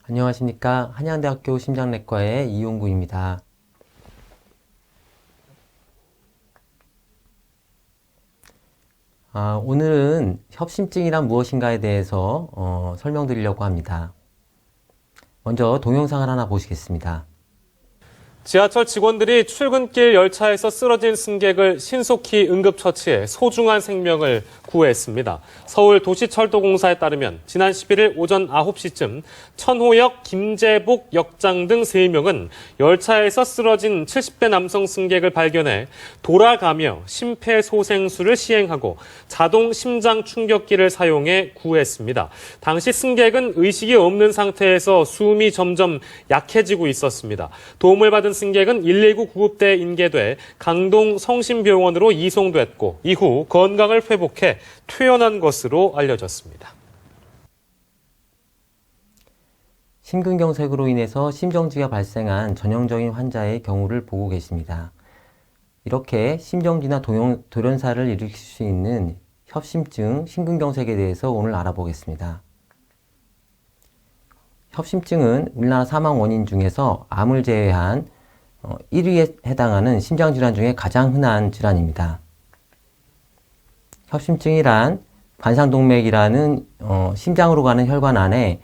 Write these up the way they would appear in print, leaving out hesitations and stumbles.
안녕하십니까. 한양대학교 심장내과의 이용구입니다. 오늘은 협심증이란 무엇인가에 대해서 설명드리려고 합니다. 먼저 동영상을 하나 보시겠습니다. 지하철 직원들이 출근길 열차에서 쓰러진 승객을 신속히 응급처치해 소중한 생명을 구했습니다. 서울도시철도공사에 따르면 지난 11일 오전 9시쯤 천호역, 김제복 역장 등 3명은 열차에서 쓰러진 70대 남성 승객을 발견해 돌아가며 심폐소생술을 시행하고 자동 심장 충격기를 사용해 구했습니다. 당시 승객은 의식이 없는 상태에서 숨이 점점 약해지고 있었습니다. 도움을 받은 승객은 119 구급대에 인계돼 강동 성심병원으로 이송됐고 이후 건강을 회복해 퇴원한 것으로 알려졌습니다. 심근경색으로 인해서 심정지가 발생한 전형적인 환자의 경우를 보고 계십니다. 이렇게 심정지나 돌연사를 일으킬 수 있는 협심증, 심근경색에 대해서 오늘 알아보겠습니다. 협심증은 우리나라 사망 원인 중에서 암을 제외한 1위에 해당하는 심장질환 중에 가장 흔한 질환입니다. 협심증이란 관상동맥이라는 심장으로 가는 혈관 안에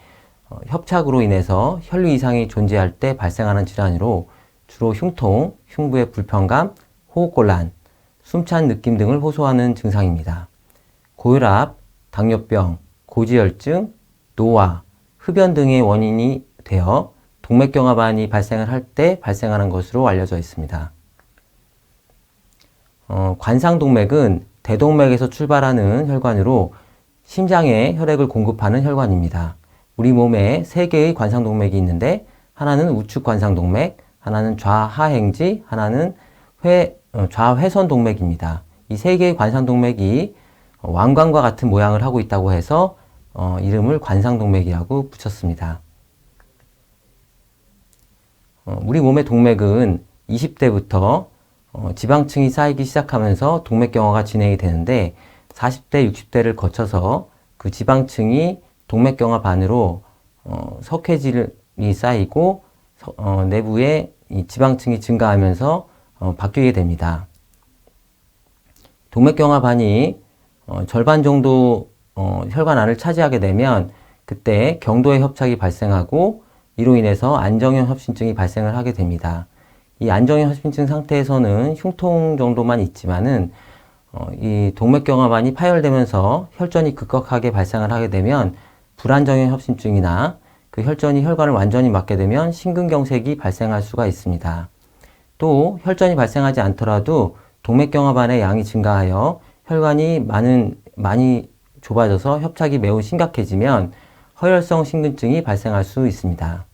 협착으로 인해서 혈류 이상이 존재할 때 발생하는 질환으로 주로 흉통, 흉부의 불편감, 호흡곤란, 숨찬 느낌 등을 호소하는 증상입니다. 고혈압, 당뇨병, 고지혈증, 노화, 흡연 등의 원인이 되어 동맥경화반이 발생을 할 때 발생하는 것으로 알려져 있습니다. 관상동맥은 대동맥에서 출발하는 혈관으로 심장에 혈액을 공급하는 혈관입니다. 우리 몸에 3개의 관상동맥이 있는데 하나는 우측 관상동맥, 하나는 좌하행지, 하나는 좌회선동맥입니다. 이 3개의 관상동맥이 왕관과 같은 모양을 하고 있다고 해서 이름을 관상동맥이라고 붙였습니다. 우리 몸의 동맥은 20대부터 지방층이 쌓이기 시작하면서 동맥경화가 진행이 되는데 40대, 60대를 거쳐서 그 지방층이 동맥경화반으로 석회질이 쌓이고 내부에 이 지방층이 증가하면서 바뀌게 됩니다. 동맥경화반이 절반 정도 혈관 안을 차지하게 되면 그때 경도의 협착이 발생하고 이로 인해서 안정형 협심증이 발생을 하게 됩니다. 이 안정형 협심증 상태에서는 흉통 정도만 있지만은 이 동맥경화반이 파열되면서 혈전이 급격하게 발생을 하게 되면 불안정형 협심증이나 그 혈전이 혈관을 완전히 막게 되면 심근경색이 발생할 수가 있습니다. 또 혈전이 발생하지 않더라도 동맥경화반의 양이 증가하여 혈관이 많이 좁아져서 협착이 매우 심각해지면 허혈성 심근증이 발생할 수 있습니다.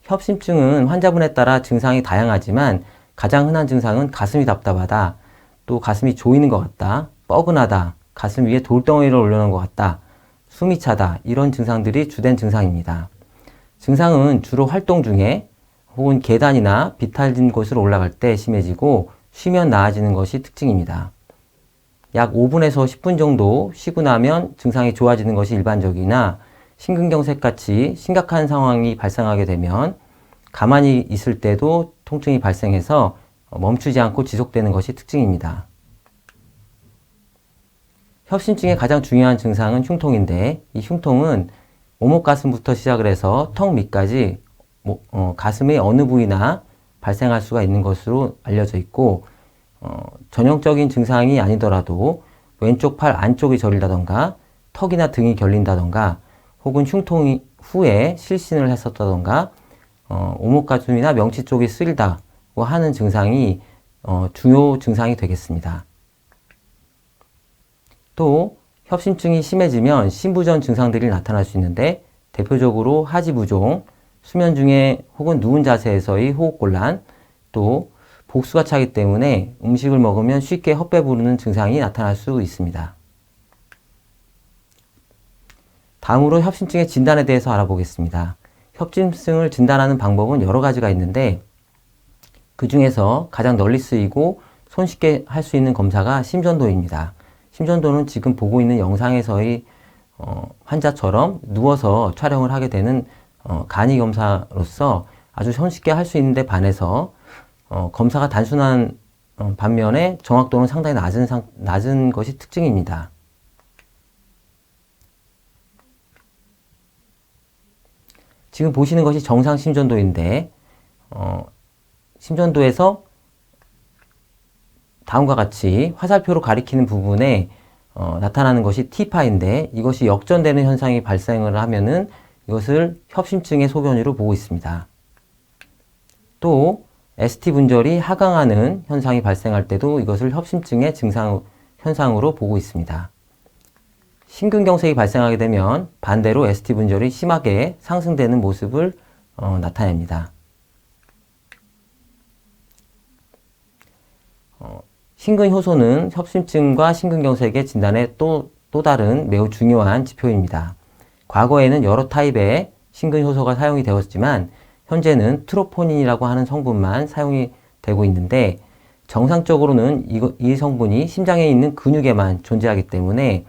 협심증은 환자분에 따라 증상이 다양하지만 가장 흔한 증상은 가슴이 답답하다, 또 가슴이 조이는 것 같다, 뻐근하다, 가슴 위에 돌덩이를 올려놓은 것 같다, 숨이 차다, 이런 증상들이 주된 증상입니다. 증상은 주로 활동 중에 혹은 계단이나 비탈진 곳으로 올라갈 때 심해지고 쉬면 나아지는 것이 특징입니다. 약 5분에서 10분 정도 쉬고 나면 증상이 좋아지는 것이 일반적이나 심근경색같이 심각한 상황이 발생하게 되면 가만히 있을 때도 통증이 발생해서 멈추지 않고 지속되는 것이 특징입니다. 협심증의 가장 중요한 증상은 흉통인데 이 흉통은 오목가슴부터 시작을 해서 턱 밑까지 가슴의 어느 부위나 발생할 수가 있는 것으로 알려져 있고 전형적인 증상이 아니더라도 왼쪽 팔 안쪽이 저린다던가 턱이나 등이 결린다던가 혹은 흉통 후에 실신을 했었다던가 오목가슴이나 명치 쪽이 쓰리다고 하는 증상이 중요 증상이 되겠습니다. 또 협심증이 심해지면 심부전 증상들이 나타날 수 있는데 대표적으로 하지부종, 수면 중에 혹은 누운 자세에서의 호흡곤란, 또 복수가 차기 때문에 음식을 먹으면 쉽게 헛배 부르는 증상이 나타날 수 있습니다. 다음으로 협심증의 진단에 대해서 알아보겠습니다. 협심증을 진단하는 방법은 여러 가지가 있는데 그 중에서 가장 널리 쓰이고 손쉽게 할 수 있는 검사가 심전도입니다. 심전도는 지금 보고 있는 영상에서의 환자처럼 누워서 촬영을 하게 되는 간이 검사로서 아주 손쉽게 할 수 있는데 반해서 검사가 단순한 반면에 정확도는 상당히 낮은 것이 특징입니다. 지금 보시는 것이 정상 심전도인데 심전도에서 다음과 같이 화살표로 가리키는 부분에 나타나는 것이 T파인데 이것이 역전되는 현상이 발생을 하면은 이것을 협심증의 소견으로 보고 있습니다. 또 ST 분절이 하강하는 현상이 발생할 때도 이것을 협심증의 현상으로 보고 있습니다. 심근경색이 발생하게 되면 반대로 ST 분절이 심하게 상승되는 모습을 나타냅니다. 심근효소는 협심증과 심근경색의 진단에 또 다른 매우 중요한 지표입니다. 과거에는 여러 타입의 심근효소가 사용이 되었지만 현재는 트로포닌이라고 하는 성분만 사용이 되고 있는데 정상적으로는 이 성분이 심장에 있는 근육에만 존재하기 때문에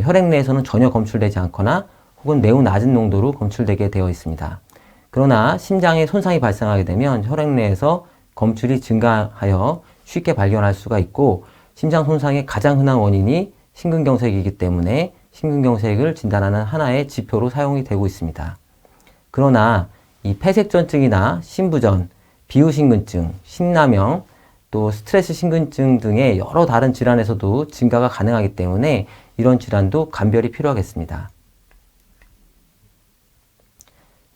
혈액 내에서는 전혀 검출되지 않거나 혹은 매우 낮은 농도로 검출되게 되어 있습니다. 그러나 심장에 손상이 발생하게 되면 혈액 내에서 검출이 증가하여 쉽게 발견할 수가 있고 심장 손상의 가장 흔한 원인이 심근경색이기 때문에 심근경색을 진단하는 하나의 지표로 사용이 되고 있습니다. 그러나 이 폐색전증이나 심부전, 비후심근증, 심낭염, 또 스트레스 심근증 등의 여러 다른 질환에서도 증가가 가능하기 때문에 이런 질환도 감별이 필요하겠습니다.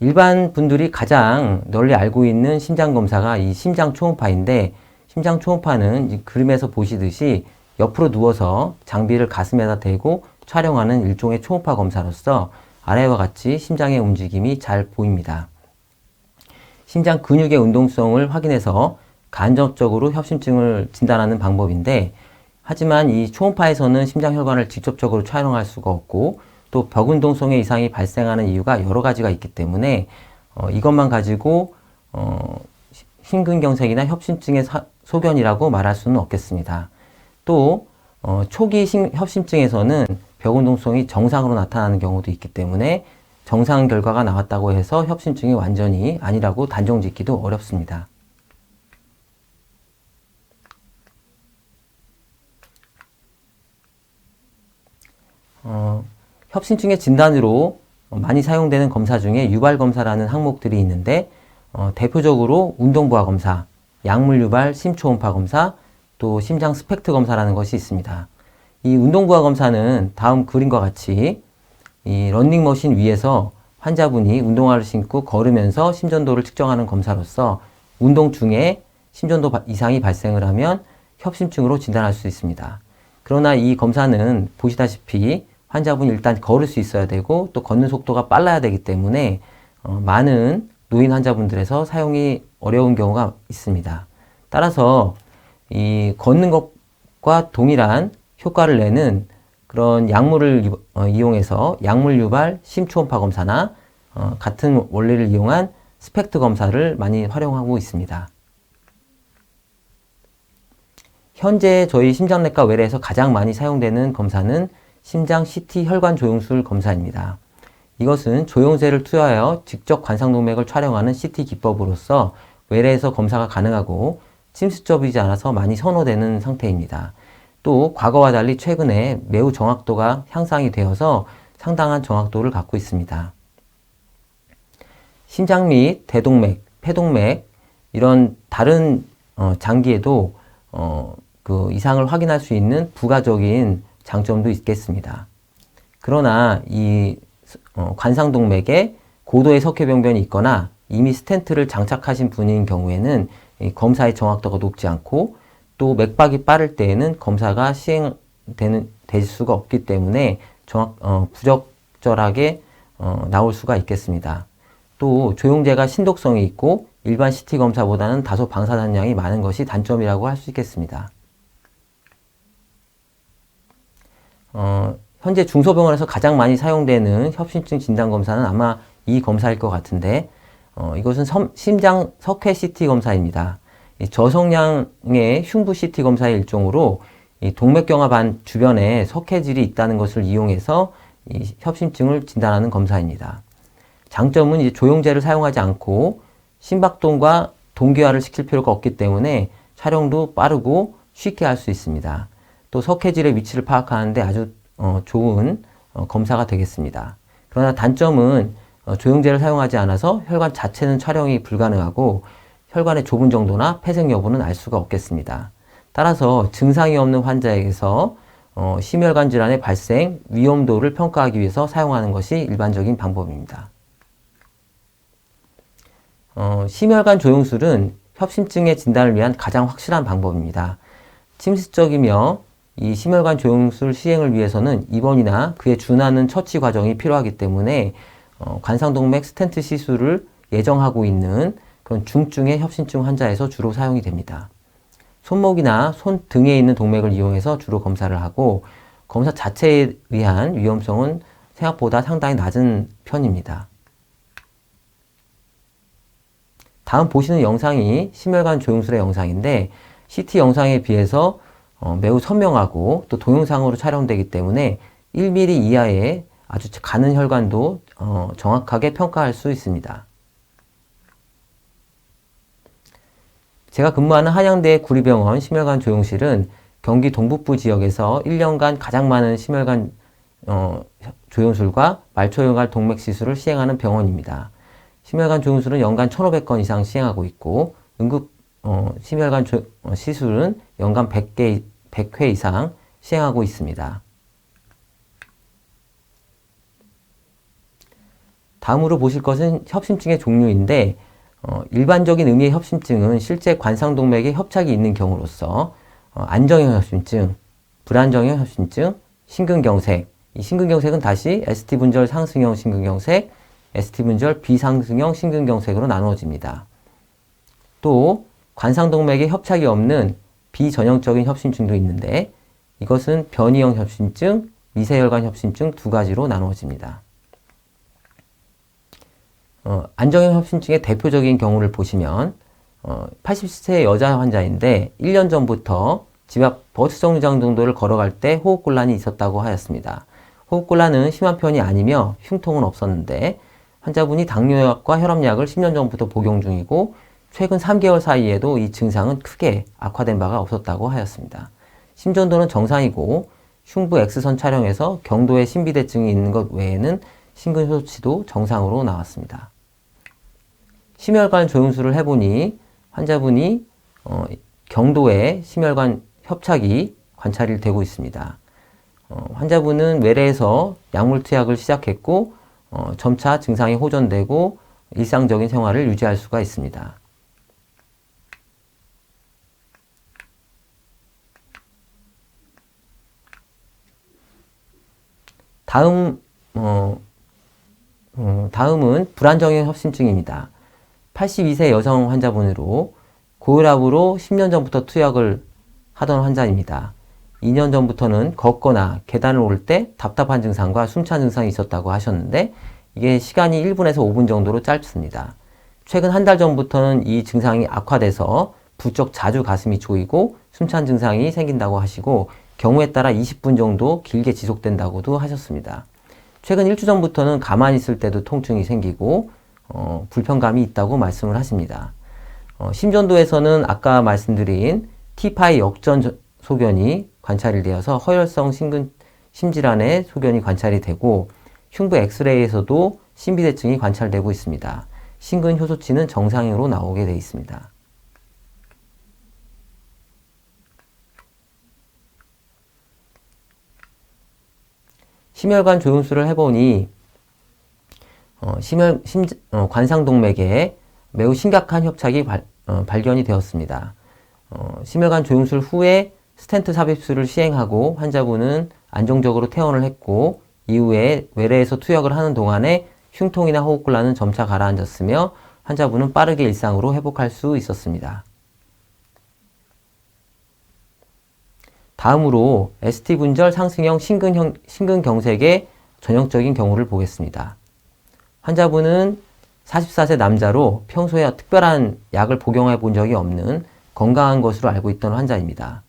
일반 분들이 가장 널리 알고 있는 심장검사가 이 심장 초음파인데 심장 초음파는 이 그림에서 보시듯이 옆으로 누워서 장비를 가슴에다 대고 촬영하는 일종의 초음파 검사로서 아래와 같이 심장의 움직임이 잘 보입니다. 심장 근육의 운동성을 확인해서 간접적으로 협심증을 진단하는 방법인데 하지만 이 초음파에서는 심장 혈관을 직접적으로 촬영할 수가 없고 또 벽운동성의 이상이 발생하는 이유가 여러 가지가 있기 때문에 이것만 가지고 심근경색이나 협심증의 소견이라고 말할 수는 없겠습니다. 또 초기 협심증에서는 벽운동성이 정상으로 나타나는 경우도 있기 때문에 정상 결과가 나왔다고 해서 협심증이 완전히 아니라고 단정짓기도 어렵습니다. 협심증의 진단으로 많이 사용되는 검사 중에 유발검사라는 항목들이 있는데 대표적으로 운동부하 검사, 약물유발 심초음파 검사, 또 심장 스펙트 검사라는 것이 있습니다. 이 운동부하 검사는 다음 그림과 같이 이 러닝머신 위에서 환자분이 운동화를 신고 걸으면서 심전도를 측정하는 검사로서 운동 중에 심전도 이상이 발생을 하면 협심증으로 진단할 수 있습니다. 그러나 이 검사는 보시다시피 환자분이 일단 걸을 수 있어야 되고 또 걷는 속도가 빨라야 되기 때문에 많은 노인 환자분들에서 사용이 어려운 경우가 있습니다. 따라서 이 걷는 것과 동일한 효과를 내는 그런 약물을 이용해서 약물 유발 심초음파 검사나 같은 원리를 이용한 스펙트 검사를 많이 활용하고 있습니다. 현재 저희 심장내과 외래에서 가장 많이 사용되는 검사는 심장 CT 혈관 조영술 검사입니다. 이것은 조영세를 투여하여 직접 관상동맥을 촬영하는 CT 기법으로서 외래에서 검사가 가능하고 침수적이지 않아서 많이 선호되는 상태입니다. 또 과거와 달리 최근에 매우 정확도가 향상이 되어서 상당한 정확도를 갖고 있습니다. 심장 및 대동맥, 폐동맥 이런 다른 장기에도 그 이상을 확인할 수 있는 부가적인 장점도 있겠습니다. 그러나 이 관상동맥에 고도의 석회병변이 있거나 이미 스텐트를 장착하신 분인 경우에는 이 검사의 정확도가 높지 않고 또 맥박이 빠를 때에는 검사가 될 수가 없기 때문에 부적절하게 나올 수가 있겠습니다. 또 조영제가 신독성이 있고 일반 CT 검사보다는 다소 방사선량이 많은 것이 단점이라고 할 수 있겠습니다. 현재 중소병원에서 가장 많이 사용되는 협심증 진단검사는 아마 이 검사일 것 같은데 이것은 심장 석회 CT 검사입니다. 이 저성량의 흉부 CT 검사의 일종으로 이 동맥경화 반 주변에 석회질이 있다는 것을 이용해서 이 협심증을 진단하는 검사입니다. 장점은 이제 조영제를 사용하지 않고 심박동과 동기화를 시킬 필요가 없기 때문에 촬영도 빠르고 쉽게 할 수 있습니다. 또 석회질의 위치를 파악하는데 아주 좋은 검사가 되겠습니다. 그러나 단점은 조영제를 사용하지 않아서 혈관 자체는 촬영이 불가능하고 혈관의 좁은 정도나 폐색 여부는 알 수가 없겠습니다. 따라서 증상이 없는 환자에게서 심혈관 질환의 발생 위험도를 평가하기 위해서 사용하는 것이 일반적인 방법입니다. 심혈관 조영술은 협심증의 진단을 위한 가장 확실한 방법입니다. 침습적이며 이 심혈관 조영술 시행을 위해서는 입원이나 그에 준하는 처치 과정이 필요하기 때문에 관상동맥 스텐트 시술을 예정하고 있는 그런 중증의 협심증 환자에서 주로 사용이 됩니다. 손목이나 손 등에 있는 동맥을 이용해서 주로 검사를 하고 검사 자체에 의한 위험성은 생각보다 상당히 낮은 편입니다. 다음 보시는 영상이 심혈관 조영술의 영상인데 CT 영상에 비해서 매우 선명하고 또 동영상으로 촬영되기 때문에 1mm 이하의 아주 가는 혈관도 정확하게 평가할 수 있습니다. 제가 근무하는 한양대 구리병원 심혈관 조영실은 경기 동북부 지역에서 1년간 가장 많은 심혈관 조영술과 말초혈관 동맥 시술을 시행하는 병원입니다. 심혈관 조영술은 연간 1,500건 이상 시행하고 있고 응급 심혈관 시술은 연간 100회 이상 시행하고 있습니다. 다음으로 보실 것은 협심증의 종류인데 일반적인 의미의 협심증은 실제 관상동맥에 협착이 있는 경우로서 안정형 협심증, 불안정형 협심증, 심근경색, 이 심근경색은 다시 ST분절 상승형 심근경색, ST분절 비상승형 심근경색으로 나누어집니다. 또 관상동맥에 협착이 없는 비전형적인 협심증도 있는데 이것은 변이형 협심증, 미세혈관 협심증 두 가지로 나누어집니다. 안정형 협심증의 대표적인 경우를 보시면 80세 여자 환자인데 1년 전부터 집 앞 버스 정류장 정도를 걸어갈 때 호흡곤란이 있었다고 하였습니다. 호흡곤란은 심한 편이 아니며 흉통은 없었는데 환자분이 당뇨약과 혈압약을 10년 전부터 복용 중이고 최근 3개월 사이에도 이 증상은 크게 악화된 바가 없었다고 하였습니다. 심전도는 정상이고 흉부 X선 촬영에서 경도에 신비대증이 있는 것 외에는 심근효소치도 정상으로 나왔습니다. 심혈관 조영술을 해보니 환자분이 경도에 심혈관 협착이 관찰이 되고 있습니다. 환자분은 외래에서 약물 투약을 시작했고 점차 증상이 호전되고 일상적인 생활을 유지할 수가 있습니다. 다음은 불안정형 협심증입니다. 82세 여성 환자분으로 고혈압으로 10년 전부터 투약을 하던 환자입니다. 2년 전부터는 걷거나 계단을 오를 때 답답한 증상과 숨찬 증상이 있었다고 하셨는데 이게 시간이 1분에서 5분 정도로 짧습니다. 최근 한 달 전부터는 이 증상이 악화돼서 부쩍 자주 가슴이 조이고 숨찬 증상이 생긴다고 하시고 경우에 따라 20분 정도 길게 지속된다고도 하셨습니다. 최근 일주 전부터는 가만히 있을 때도 통증이 생기고 불편감이 있다고 말씀을 하십니다. 심전도에서는 아까 말씀드린 T-파이 역전 소견이 관찰이 되어서 허혈성 심질환의 소견이 관찰이 되고 흉부 엑스레이에서도 신비대증이 관찰되고 있습니다. 심근효소치는 정상으로 나오게 되어 있습니다. 심혈관 조영술을 해보니 관상동맥에 매우 심각한 협착이 발견이 되었습니다. 심혈관 조영술 후에 스텐트 삽입술을 시행하고 환자분은 안정적으로 퇴원을 했고 이후에 외래에서 투약을 하는 동안에 흉통이나 호흡곤란은 점차 가라앉았으며 환자분은 빠르게 일상으로 회복할 수 있었습니다. 다음으로 ST분절 상승형 심근경색의 전형적인 경우를 보겠습니다. 환자분은 44세 남자로 평소에 특별한 약을 복용해 본 적이 없는 건강한 것으로 알고 있던 환자입니다.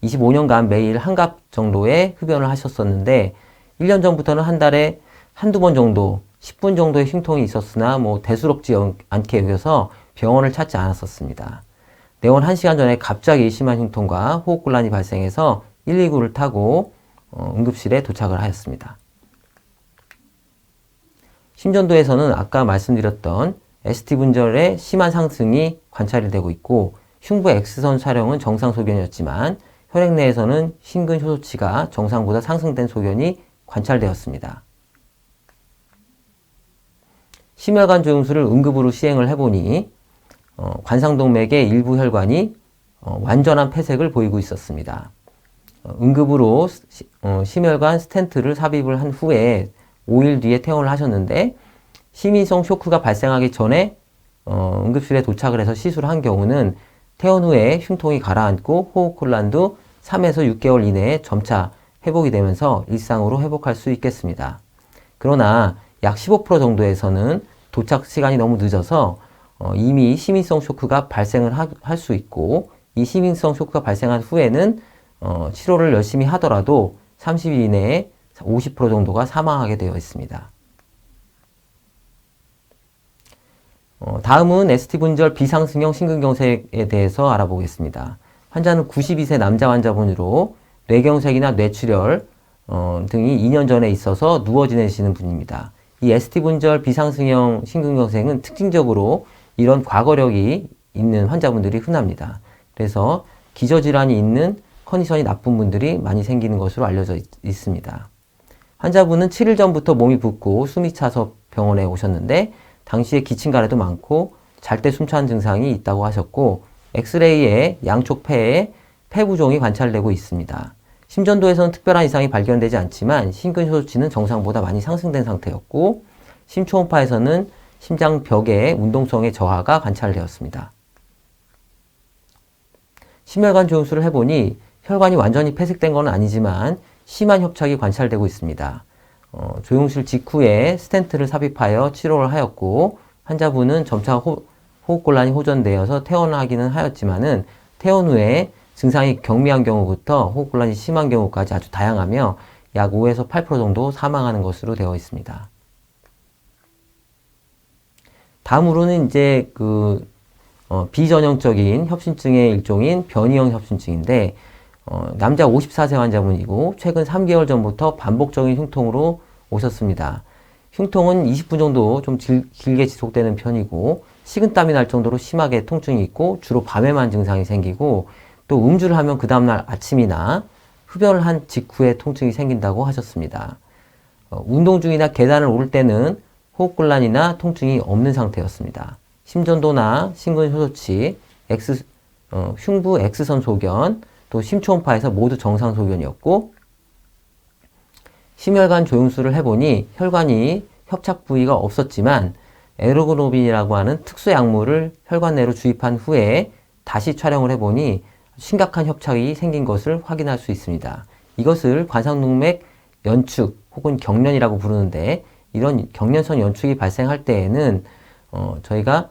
25년간 매일 한갑 정도의 흡연을 하셨었는데 1년 전부터는 한 달에 한두 번 정도, 10분 정도의 흉통이 있었으나 대수롭지 않게 여겨서 병원을 찾지 않았었습니다. 내원 1시간 전에 갑자기 심한 흉통과 호흡곤란이 발생해서 119를 타고 응급실에 도착을 하였습니다. 심전도에서는 아까 말씀드렸던 ST 분절의 심한 상승이 관찰이 되고 있고 흉부 X선 촬영은 정상 소견이었지만 혈액 내에서는 심근 효소치가 정상보다 상승된 소견이 관찰되었습니다. 심혈관 조영술을 응급으로 시행을 해보니 관상동맥의 일부 혈관이 완전한 폐색을 보이고 있었습니다. 응급으로 심혈관 스텐트를 삽입을 한 후에 5일 뒤에 퇴원을 하셨는데 심인성 쇼크가 발생하기 전에 응급실에 도착을 해서 시술을 한 경우는 퇴원 후에 흉통이 가라앉고 호흡곤란도 3에서 6개월 이내에 점차 회복이 되면서 일상으로 회복할 수 있겠습니다. 그러나 약 15% 정도에서는 도착 시간이 너무 늦어서 이미 심인성 쇼크가 발생을 할 수 있고 이 심인성 쇼크가 발생한 후에는 치료를 열심히 하더라도 30일 이내에 50% 정도가 사망하게 되어 있습니다. 다음은 ST분절 비상승형 심근경색에 대해서 알아보겠습니다. 환자는 92세 남자 환자분으로 뇌경색이나 뇌출혈 등이 2년 전에 있어서 누워 지내시는 분입니다. 이 ST분절 비상승형 심근경색은 특징적으로 이런 과거력이 있는 환자분들이 흔합니다. 그래서 기저질환이 있는 컨디션이 나쁜 분들이 많이 생기는 것으로 알려져 있습니다. 환자분은 7일 전부터 몸이 붓고 숨이 차서 병원에 오셨는데 당시에 기침가래도 많고 잘 때 숨차는 증상이 있다고 하셨고 엑스레이에 양쪽 폐에 폐부종이 관찰되고 있습니다. 심전도에서는 특별한 이상이 발견되지 않지만 심근효소치는 정상보다 많이 상승된 상태였고 심초음파에서는 심장벽의 운동성의 저하가 관찰되었습니다. 심혈관 조영술을 해보니 혈관이 완전히 폐색된 건 아니지만 심한 협착이 관찰되고 있습니다. 조영술 직후에 스텐트를 삽입하여 치료를 하였고 환자분은 점차 호흡곤란이 호전되어서 퇴원하기는 하였지만은 퇴원 후에 증상이 경미한 경우부터 호흡곤란이 심한 경우까지 아주 다양하며 약 5에서 8% 정도 사망하는 것으로 되어 있습니다. 다음으로는 이제 비전형적인 협심증의 일종인 변이형 협심증인데 남자 54세 환자분이고 최근 3개월 전부터 반복적인 흉통으로 오셨습니다. 흉통은 20분 정도 좀 길게 지속되는 편이고 식은땀이 날 정도로 심하게 통증이 있고 주로 밤에만 증상이 생기고 또 음주를 하면 그 다음날 아침이나 흡연을 한 직후에 통증이 생긴다고 하셨습니다. 운동 중이나 계단을 오를 때는 호흡곤란이나 통증이 없는 상태였습니다. 심전도나 심근효소치, 흉부 X선 소견, 또 심초음파에서 모두 정상 소견이었고 심혈관 조영술을 해보니 혈관이 협착 부위가 없었지만 에르고노빈이라고 하는 특수 약물을 혈관 내로 주입한 후에 다시 촬영을 해보니 심각한 협착이 생긴 것을 확인할 수 있습니다. 이것을 관상동맥 연축 혹은 경련이라고 부르는데 이런 경련성 연축이 발생할 때에는 저희가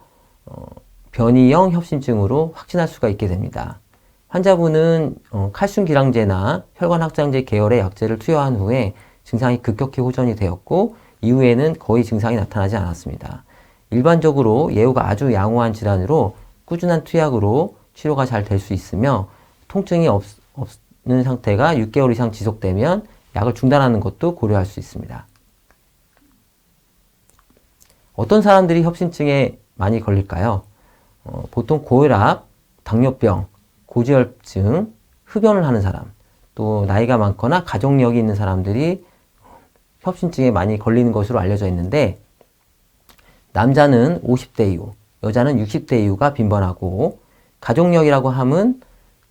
변이형 협심증으로 확진할 수가 있게 됩니다. 환자분은 칼슘 기량제나 혈관 확장제 계열의 약제를 투여한 후에 증상이 급격히 호전이 되었고 이후에는 거의 증상이 나타나지 않았습니다. 일반적으로 예후가 아주 양호한 질환으로 꾸준한 투약으로 치료가 잘 될 수 있으며 통증이 없는 상태가 6개월 이상 지속되면 약을 중단하는 것도 고려할 수 있습니다. 어떤 사람들이 협심증에 많이 걸릴까요? 보통 고혈압, 당뇨병, 고지혈증, 흡연을 하는 사람, 또 나이가 많거나 가족력이 있는 사람들이 협심증에 많이 걸리는 것으로 알려져 있는데 남자는 50대 이후, 여자는 60대 이후가 빈번하고 가족력이라고 하면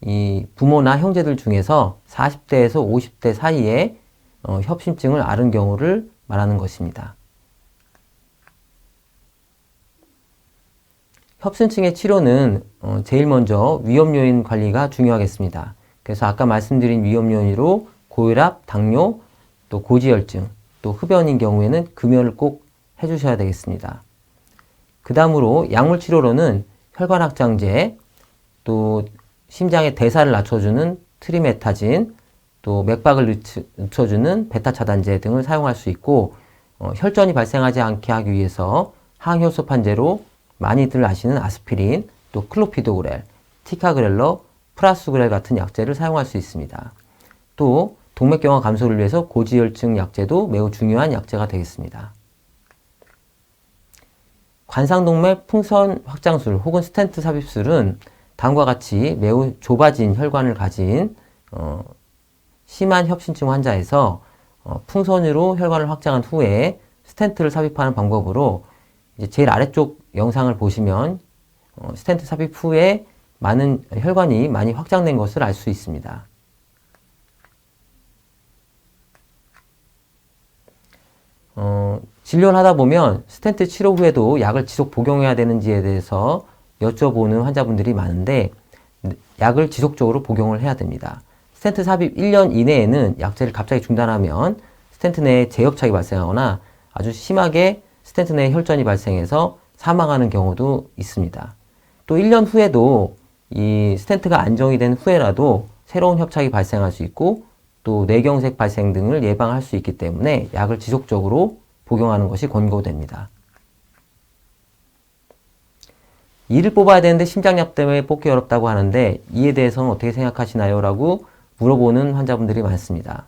이 부모나 형제들 중에서 40대에서 50대 사이에 협심증을 앓은 경우를 말하는 것입니다. 협심증의 치료는 제일 먼저 위험요인 관리가 중요하겠습니다. 그래서 아까 말씀드린 위험요인으로 고혈압, 당뇨, 또 고지혈증, 또 흡연인 경우에는 금연을 꼭 해주셔야 되겠습니다. 그 다음으로 약물 치료로는 혈관 확장제, 또 심장의 대사를 낮춰주는 트리메타진, 또 맥박을 늦춰주는 베타 차단제 등을 사용할 수 있고 혈전이 발생하지 않게 하기 위해서 항효소판제로 많이들 아시는 아스피린, 또 클로피도그렐, 티카그렐러, 프라수그렐 같은 약제를 사용할 수 있습니다. 또 동맥경화 감소를 위해서 고지혈증 약제도 매우 중요한 약제가 되겠습니다. 관상동맥 풍선 확장술 혹은 스텐트 삽입술은 다음과 같이 매우 좁아진 혈관을 가진 심한 협심증 환자에서 풍선으로 혈관을 확장한 후에 스텐트를 삽입하는 방법으로 이제 제일 아래쪽 영상을 보시면 스텐트 삽입 후에 많은 혈관이 많이 확장된 것을 알 수 있습니다. 진료를 하다 보면 스텐트 치료 후에도 약을 지속 복용해야 되는지에 대해서 여쭤보는 환자분들이 많은데 약을 지속적으로 복용을 해야 됩니다. 스텐트 삽입 1년 이내에는 약제를 갑자기 중단하면 스텐트 내에 재협착이 발생하거나 아주 심하게 스텐트 내에 혈전이 발생해서 사망하는 경우도 있습니다. 또 1년 후에도 이 스텐트가 안정이 된 후에라도 새로운 협착이 발생할 수 있고 또 뇌경색 발생 등을 예방할 수 있기 때문에 약을 지속적으로 복용하는 것이 권고됩니다. 이를 뽑아야 되는데 심장약 때문에 뽑기 어렵다고 하는데 이에 대해서는 어떻게 생각하시나요? 라고 물어보는 환자분들이 많습니다.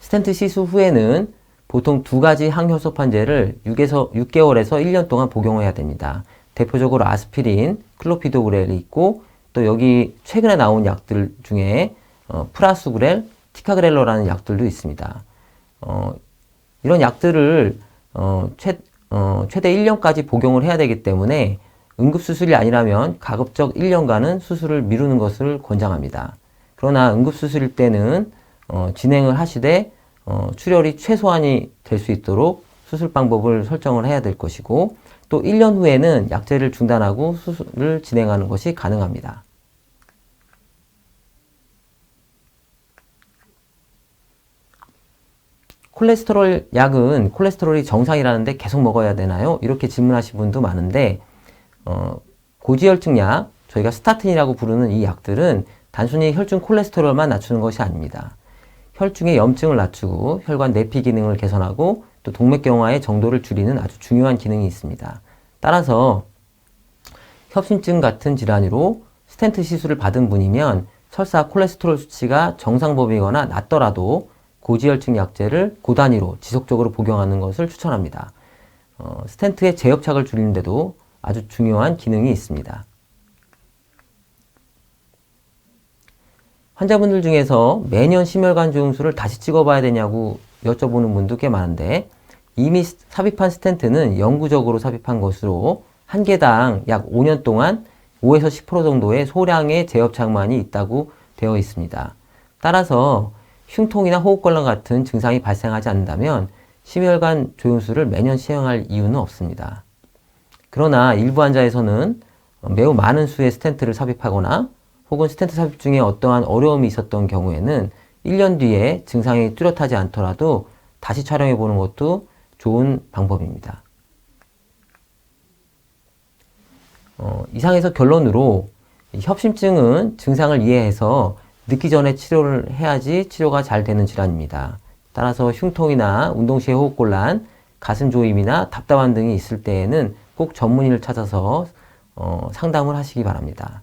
스텐트 시술 후에는 보통 두 가지 항효소판제를 6개월에서 1년 동안 복용해야 됩니다. 대표적으로 아스피린, 클로피도그렐이 있고 또 여기 최근에 나온 약들 중에 프라수그렐, 티카그렐러라는 약들도 있습니다. 이런 약들을 최대 1년까지 복용을 해야 되기 때문에 응급수술이 아니라면 가급적 1년간은 수술을 미루는 것을 권장합니다. 그러나 응급수술일 때는 진행을 하시되 출혈이 최소한이 될 수 있도록 수술 방법을 설정을 해야 될 것이고 또 1년 후에는 약제를 중단하고 수술을 진행하는 것이 가능합니다. 콜레스테롤 약은 콜레스테롤이 정상이라는데 계속 먹어야 되나요? 이렇게 질문하신 분도 많은데 고지혈증 약, 저희가 스타틴이라고 부르는 이 약들은 단순히 혈중 콜레스테롤만 낮추는 것이 아닙니다. 혈중의 염증을 낮추고 혈관 내피 기능을 개선하고 또 동맥경화의 정도를 줄이는 아주 중요한 기능이 있습니다. 따라서 협심증 같은 질환으로 스텐트 시술을 받은 분이면 설사 콜레스테롤 수치가 정상 범위거나 낮더라도 고지혈증 약제를 고단위로 지속적으로 복용하는 것을 추천합니다. 스텐트의 재협착을 줄이는 데도 아주 중요한 기능이 있습니다. 환자분들 중에서 매년 심혈관 조영술을 다시 찍어봐야 되냐고 여쭤보는 분도 꽤 많은데 이미 삽입한 스텐트는 영구적으로 삽입한 것으로 한 개당 약 5년 동안 5에서 10% 정도의 소량의 재협착만이 있다고 되어 있습니다. 따라서 흉통이나 호흡곤란 같은 증상이 발생하지 않는다면 심혈관 조영술을 매년 시행할 이유는 없습니다. 그러나 일부 환자에서는 매우 많은 수의 스텐트를 삽입하거나 혹은 스텐트 삽입 중에 어떠한 어려움이 있었던 경우에는 1년 뒤에 증상이 뚜렷하지 않더라도 다시 촬영해 보는 것도 좋은 방법입니다. 이상에서 결론으로 협심증은 증상을 이해해서 늦기 전에 치료를 해야지 치료가 잘 되는 질환입니다. 따라서 흉통이나 운동 시에 호흡곤란, 가슴 조임이나 답답한 등이 있을 때에는 꼭 전문의를 찾아서 상담을 하시기 바랍니다.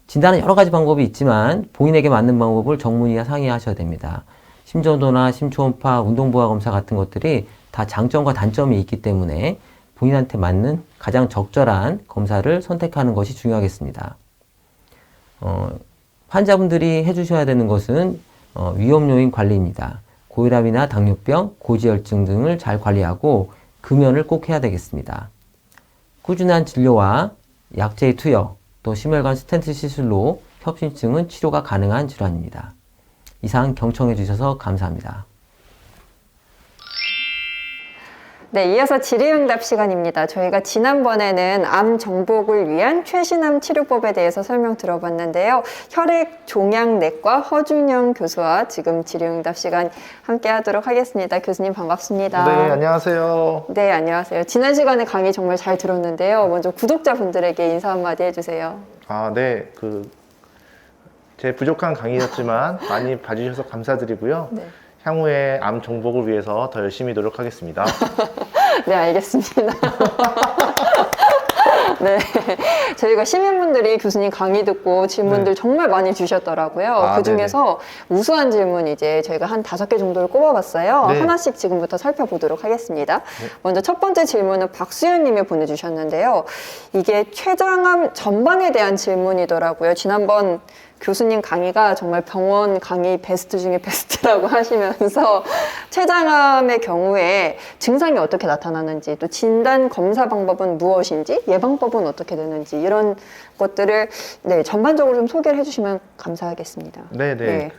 진단은 여러 가지 방법이 있지만 본인에게 맞는 방법을 전문의와 상의하셔야 됩니다. 심전도나 심초음파, 운동부하 검사 같은 것들이 다 장점과 단점이 있기 때문에 본인한테 맞는 가장 적절한 검사를 선택하는 것이 중요하겠습니다. 환자분들이 해주셔야 되는 것은 위험요인 관리입니다. 고혈압이나 당뇨병, 고지혈증 등을 잘 관리하고 금연을 꼭 해야 되겠습니다. 꾸준한 진료와 약제의 투여, 또 심혈관 스텐트 시술로 협심증은 치료가 가능한 질환입니다. 이상 경청해 주셔서 감사합니다. 네, 이어서 질의응답 시간입니다. 저희가 지난번에는 암 정복을 위한 최신암 치료법에 대해서 설명 들어봤는데요. 혈액종양내과 허준영 교수와 지금 질의응답 시간 함께 하도록 하겠습니다. 교수님 반갑습니다. 네, 안녕하세요. 네, 안녕하세요. 지난 시간에 강의 정말 잘 들었는데요. 먼저 구독자분들에게 인사 한마디 해주세요. 네. 제 부족한 강의였지만 많이 봐주셔서 감사드리고요. 네. 향후에 암 정복을 위해서 더 열심히 노력하겠습니다. 네, 알겠습니다. 네. 저희가 시민분들이 교수님 강의 듣고 질문들 네. 정말 많이 주셨더라고요. 아, 그 중에서 우수한 질문 이제 저희가 한 5개 정도를 꼽아봤어요. 네. 하나씩 지금부터 살펴보도록 하겠습니다. 먼저 첫 번째 질문은 박수현 님이 보내주셨는데요. 이게 췌장암 전반에 대한 질문이더라고요. 지난번 교수님 강의가 정말 병원 강의 베스트 중에 베스트라고 하시면서 췌장암의 경우에 증상이 어떻게 나타나는지, 또 진단 검사 방법은 무엇인지, 예방법은 어떻게 되는지, 이런 것들을 네, 전반적으로 좀 소개를 해주시면 감사하겠습니다. 네네. 네.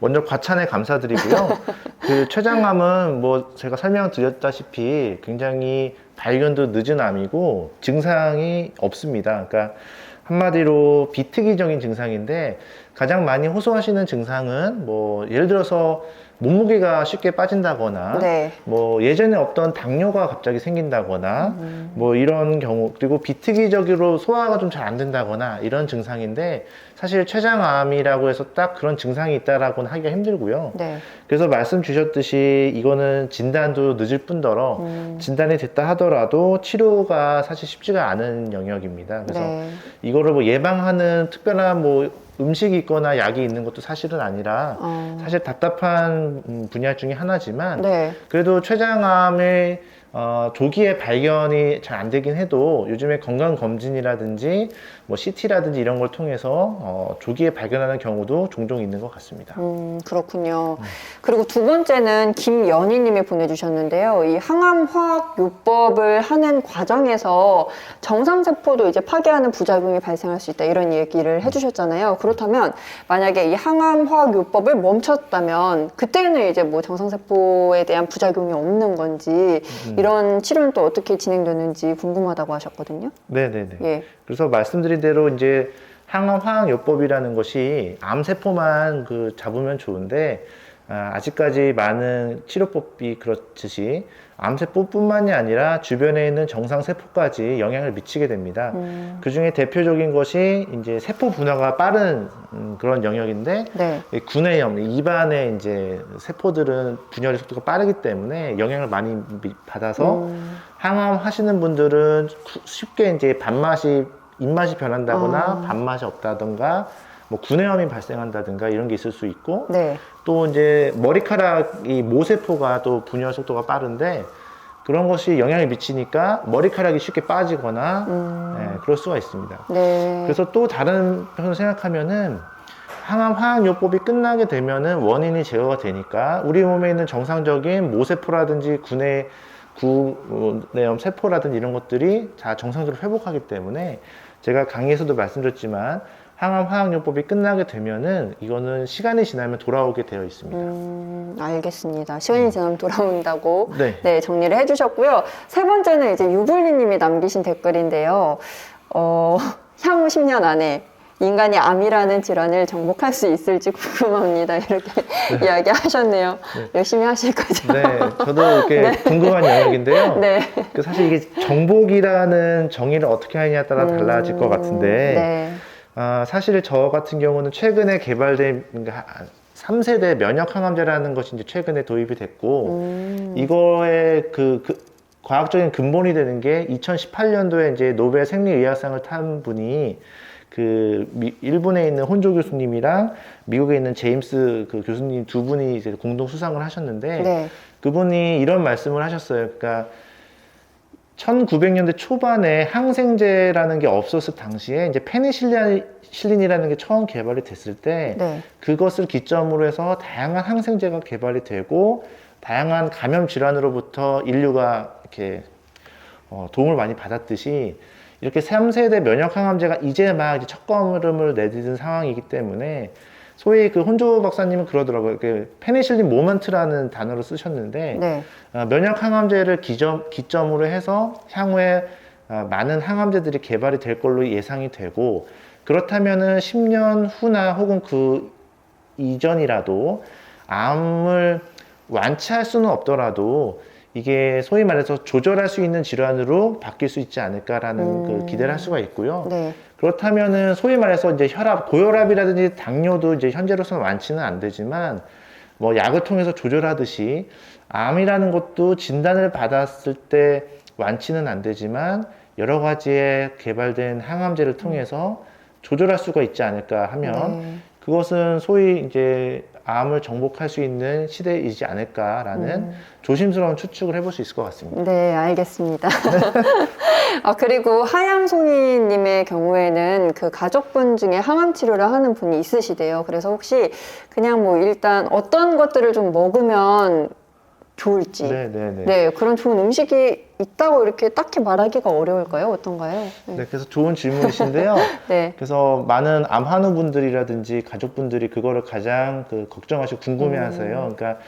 먼저 과찬에 감사드리고요. 췌장암은 뭐 제가 설명드렸다시피 굉장히 발견도 늦은 암이고 증상이 없습니다. 그러니까 한마디로 비특이적인 증상인데 가장 많이 호소하시는 증상은 뭐 예를 들어서 몸무게가 쉽게 빠진다거나 네. 뭐 예전에 없던 당뇨가 갑자기 생긴다거나 뭐 이런 경우, 그리고 비특이적으로 소화가 좀 잘 안 된다거나 이런 증상인데 사실 췌장암이라고 해서 딱 그런 증상이 있다라고는 하기가 힘들고요. 네. 그래서 말씀 주셨듯이 이거는 진단도 늦을 뿐더러 진단이 됐다 하더라도 치료가 사실 쉽지가 않은 영역입니다. 그래서 네. 이거를 뭐 예방하는 특별한 뭐 음식이 있거나 약이 있는 것도 사실은 아니라 사실 답답한 분야 중에 하나지만 네. 그래도 췌장암의 조기에 발견이 잘 안 되긴 해도 요즘에 건강검진이라든지 뭐 CT라든지 이런 걸 통해서 조기에 발견하는 경우도 종종 있는 것 같습니다. 그렇군요. 그리고 두 번째는 김연희님이 보내주셨는데요. 이 항암화학요법을 하는 과정에서 정상세포도 이제 파괴하는 부작용이 발생할 수 있다, 이런 얘기를 해주셨잖아요. 그렇다면 만약에 이 항암화학요법을 멈췄다면 그때는 이제 뭐 정상세포에 대한 부작용이 없는 건지 이런 치료는 또 어떻게 진행되는지 궁금하다고 하셨거든요. 네네네. 예. 그래서 말씀드린 대로 이제 항암화학요법이라는 것이 암세포만 잡으면 좋은데 아직까지 많은 치료법이 그렇듯이 암세포뿐만이 아니라 주변에 있는 정상세포까지 영향을 미치게 됩니다. 그 중에 대표적인 것이 이제 세포 분화가 빠른 그런 영역인데 네. 이 구내염, 입안의 이제 세포들은 분열의 속도가 빠르기 때문에 영향을 많이 받아서 항암 하시는 분들은 쉽게 이제 입맛이 변한다거나 밥맛이 없다던가 뭐 구내염이 발생한다든가 이런 게 있을 수 있고 네. 또 이제 머리카락이 모세포가 또 분열 속도가 빠른데 그런 것이 영향을 미치니까 머리카락이 쉽게 빠지거나 네, 그럴 수가 있습니다. 네. 그래서 또 다른 편으로 생각하면은 항암 화학요법이 끝나게 되면은 원인이 제거가 되니까 우리 몸에 있는 정상적인 모세포라든지 구내염 세포라든지 이런 것들이 다 정상적으로 회복하기 때문에 제가 강의에서도 말씀드렸지만 항암 화학요법이 끝나게 되면은 이거는 시간이 지나면 돌아오게 되어 있습니다. 알겠습니다. 시간이 지나면 돌아온다고 네. 네, 정리를 해주셨고요. 세 번째는 이제 유불리님이 남기신 댓글인데요. 향후 10년 안에 인간이 암이라는 질환을 정복할 수 있을지 궁금합니다. 이렇게 이야기하셨네요. 열심히 하실 거죠? 네, 저도 이렇게 궁금한 영역인데요. 네. 사실 이게 정복이라는 정의를 어떻게 하느냐에 따라 달라질 것 같은데 네. 사실 저 같은 경우는 최근에 개발된 3세대 면역 항암제라는 것이 이제 최근에 도입이 됐고 이거의 과학적인 근본이 되는 게 2018년도에 이제 노벨 생리의학상을 탄 분이 일본에 있는 혼조 교수님이랑 미국에 있는 제임스 교수님 두 분이 이제 공동 수상을 하셨는데 네. 그분이 이런 말씀을 하셨어요. 그러니까 1900년대 초반에 항생제라는 게 없었을 당시에 이제 페니실린이라는 게 처음 개발이 됐을 때 네. 그것을 기점으로 해서 다양한 항생제가 개발이 되고 다양한 감염 질환으로부터 인류가 이렇게 도움을 많이 받았듯이 이렇게 3세대 면역 항암제가 이제 막 이제 첫걸음을 내딛은 상황이기 때문에 소위 혼조 박사님은 그러더라고요. 페니실린 모먼트라는 단어를 쓰셨는데 네. 면역 항암제를 기점으로 해서 향후에 많은 항암제들이 개발이 될 걸로 예상이 되고 그렇다면은 10년 후나 혹은 그 이전이라도 암을 완치할 수는 없더라도 이게 소위 말해서 조절할 수 있는 질환으로 바뀔 수 있지 않을까라는 그 기대를 할 수가 있고요. 네. 그렇다면은 소위 말해서 이제 혈압, 고혈압이라든지 당뇨도 이제 현재로서는 완치는 안 되지만 뭐 약을 통해서 조절하듯이 암이라는 것도 진단을 받았을 때 완치는 안 되지만 여러 가지의 개발된 항암제를 통해서 조절할 수가 있지 않을까 하면 네. 그것은 소위 이제 암을 정복할 수 있는 시대이지 않을까라는 조심스러운 추측을 해볼 수 있을 것 같습니다. 네, 알겠습니다. 그리고 하양송이님의 경우에는 그 가족분 중에 항암 치료를 하는 분이 있으시대요. 그래서 혹시 그냥 뭐 일단 어떤 것들을 좀 먹으면 좋을지. 네네네. 네, 그런 좋은 음식이 있다고 이렇게 딱히 말하기가 어려울까요? 어떤가요? 네, 그래서 좋은 질문이신데요. 네. 그래서 많은 암 환우분들이라든지 가족분들이 그거를 가장 걱정하시고 궁금해하세요. 그러니까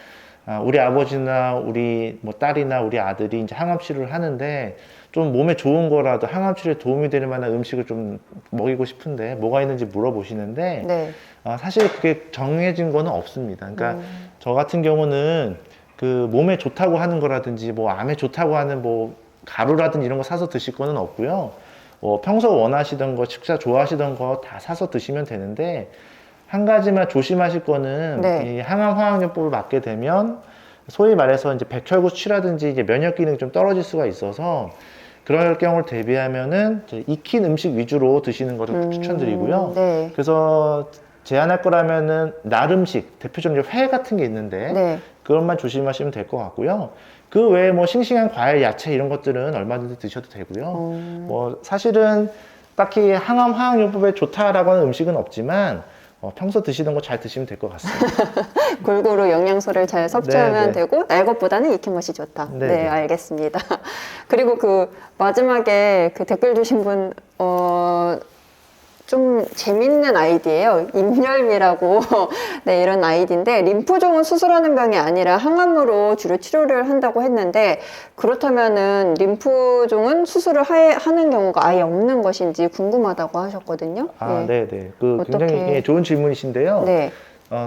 우리 아버지나 우리 뭐 딸이나 우리 아들이 이제 항암 치료를 하는데 좀 몸에 좋은 거라도 항암 치료에 도움이 될 만한 음식을 좀 먹이고 싶은데 뭐가 있는지 물어보시는데 네. 사실 그게 정해진 거는 없습니다. 그러니까 저 같은 경우는 그 몸에 좋다고 하는 거라든지 뭐 암에 좋다고 하는 뭐 가루라든지 이런 거 사서 드실 거는 없고요. 평소 원하시던 거, 식사 좋아하시던 거 다 사서 드시면 되는데 한 가지만 조심하실 거는 네. 이 항암 화학요법을 맞게 되면 소위 말해서 이제 백혈구취라든지 이제 면역 기능이 좀 떨어질 수가 있어서 그럴 경우를 대비하면은 익힌 음식 위주로 드시는 것을 추천드리고요. 네. 그래서 제한할 거라면은 날 음식, 대표적으로 회 같은 게 있는데 네. 그것만 조심하시면 될 것 같고요. 그 외에 뭐 싱싱한 과일, 야채 이런 것들은 얼마든지 드셔도 되고요. 뭐 사실은 딱히 항암 화학요법에 좋다라고 하는 음식은 없지만 평소 드시던 거 잘 드시면 될 것 같습니다. 골고루 영양소를 잘 섭취하면 네, 네. 되고 날 것보다는 익힌 것이 좋다. 네, 네, 네. 알겠습니다. 그리고 그 마지막에 그 댓글 주신 분 좀 재밌는 아이디예요. 임열미라고 네, 이런 아이디인데 림프종은 수술하는 병이 아니라 항암으로 주로 치료를 한다고 했는데 그렇다면은 림프종은 수술을 하는 경우가 아예 없는 것인지 궁금하다고 하셨거든요. 네네. 그 어떻게- 굉장히 좋은 질문이신데요. 네.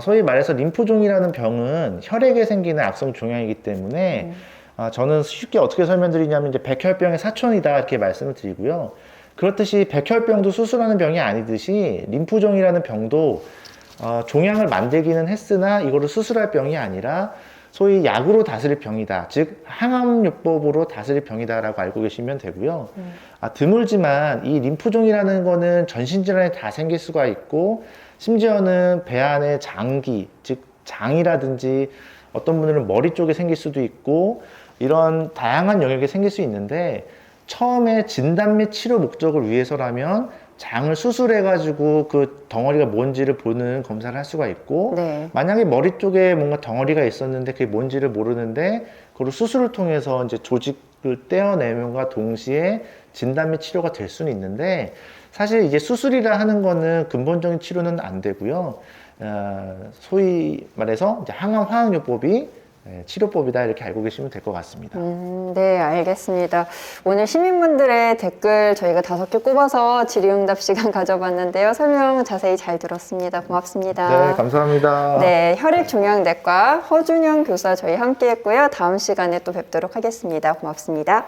소위 말해서 림프종이라는 병은 혈액에 생기는 악성 종양이기 때문에 저는 쉽게 어떻게 설명드리냐면 이제 백혈병의 사촌이다 이렇게 말씀을 드리고요. 그렇듯이 백혈병도 수술하는 병이 아니듯이 림프종이라는 병도 종양을 만들기는 했으나 이거를 수술할 병이 아니라 소위 약으로 다스릴 병이다. 즉 항암요법으로 다스릴 병이다라고 알고 계시면 되고요. 드물지만 이 림프종이라는 거는 전신 질환이 다 생길 수가 있고 심지어는 배 안에 장기, 즉 장이라든지 어떤 분들은 머리 쪽에 생길 수도 있고 이런 다양한 영역에 생길 수 있는데 처음에 진단 및 치료 목적을 위해서라면 장을 수술해가지고 그 덩어리가 뭔지를 보는 검사를 할 수가 있고 네. 만약에 머리 쪽에 뭔가 덩어리가 있었는데 그게 뭔지를 모르는데 그걸 수술을 통해서 이제 조직을 떼어내면과 동시에 진단 및 치료가 될 수는 있는데 사실 이제 수술이라 하는 거는 근본적인 치료는 안 되고요. 소위 말해서 이제 항암 화학요법이 치료법이다 이렇게 알고 계시면 될 것 같습니다. 네, 알겠습니다. 오늘 시민분들의 댓글 저희가 5개 꼽아서 질의응답 시간 가져봤는데요. 설명 자세히 잘 들었습니다. 고맙습니다. 네, 감사합니다. 네, 혈액종양내과 허준영 교사 저희 함께 했고요. 다음 시간에 또 뵙도록 하겠습니다. 고맙습니다.